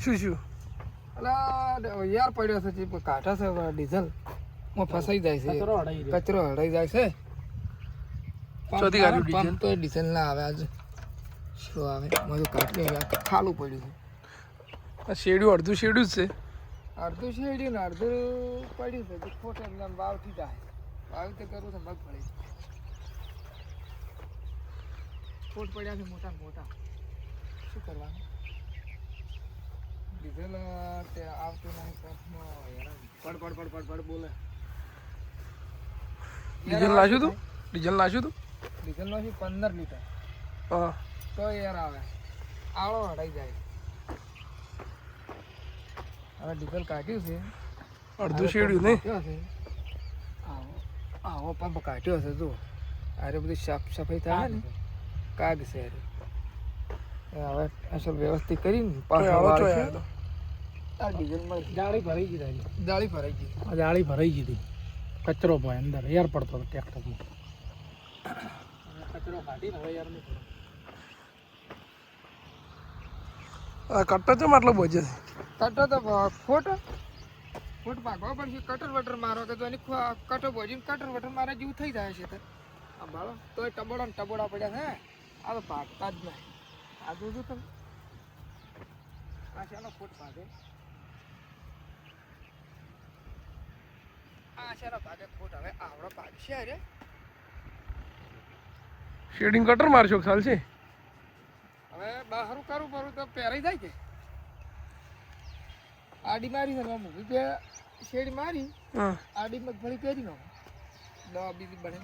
શું અલા યાર પડ્યો છે જે કાઢા છે ડીઝલ માં ફસાઈ જાય છે કચરો હડાઈ જાય છે ચોથી ગાડી ડીઝલ પંપ તો ડીઝલ ના આવે આજે શું આવે મારું કાઢી ખાલું પડ્યું છે આ શેડ્યું અડધું શેડ્યું જ છે અડધું શેડ્યું ને અડધું પડ્યું છે ખોટે વાવથી જાય વાવી તો કરવું છે મગફળી ખોટ પડ્યા છે મોટા મોટા શું કરવાનું ડીઝલ તે આવતું નહીં પંપમાં પડ બોલે ડીઝલ નાખ્યું તું ડીઝલ નાખ્યું તું ડીઝલનો છે 15 લીટર હા તો યાર આવે આળો હટાઈ જાય હવે ડીઝલ કાઢ્યું છે અડધું શેડ્યું નહીં આવો પંપ કાઢ્યો છે જો અરે બધી સાફ સફાઈ થાય ને કાગ છે અરે હવે અસલ વ્યવસ્થિત કરીને આ ડીઝલમાં જાળી ભરાઈ ગઈ જાળી ભરાઈ ગઈ જાળી ભરાઈ ગઈ હતી કચરો ભાઈ અંદર એર પડતો હતો ટ્રેક્ટરમાં કચરો કાઢીને હવે યાર નહીં આ કટ્ટો છે માટલો બોજે છે કટો તો ફોટ ભાગવા પડશે કટર વટર મારો કે તો એની કટો બોજીને કટર વટર મારા જેવું થઈ જાય છે આ બાળો તોય ટબોડા ને ટબોડા પડ્યા છે આ તો ભાગતા જ નહીં આ જોજો તમે આ શાનો ફોટ ભાગે આ શાનો ભાગે ફોટ હવે આવડો ભાગશે અરે શેડિંગ કટર મારશો ખ્યાલ છે હવે બહારું કરું તો પહેરાઈ જાય કે આડી મારી છે મૂકી કે શેડ મારી હા આડી મગફળી પહેરી નાખો દવા બીજી બને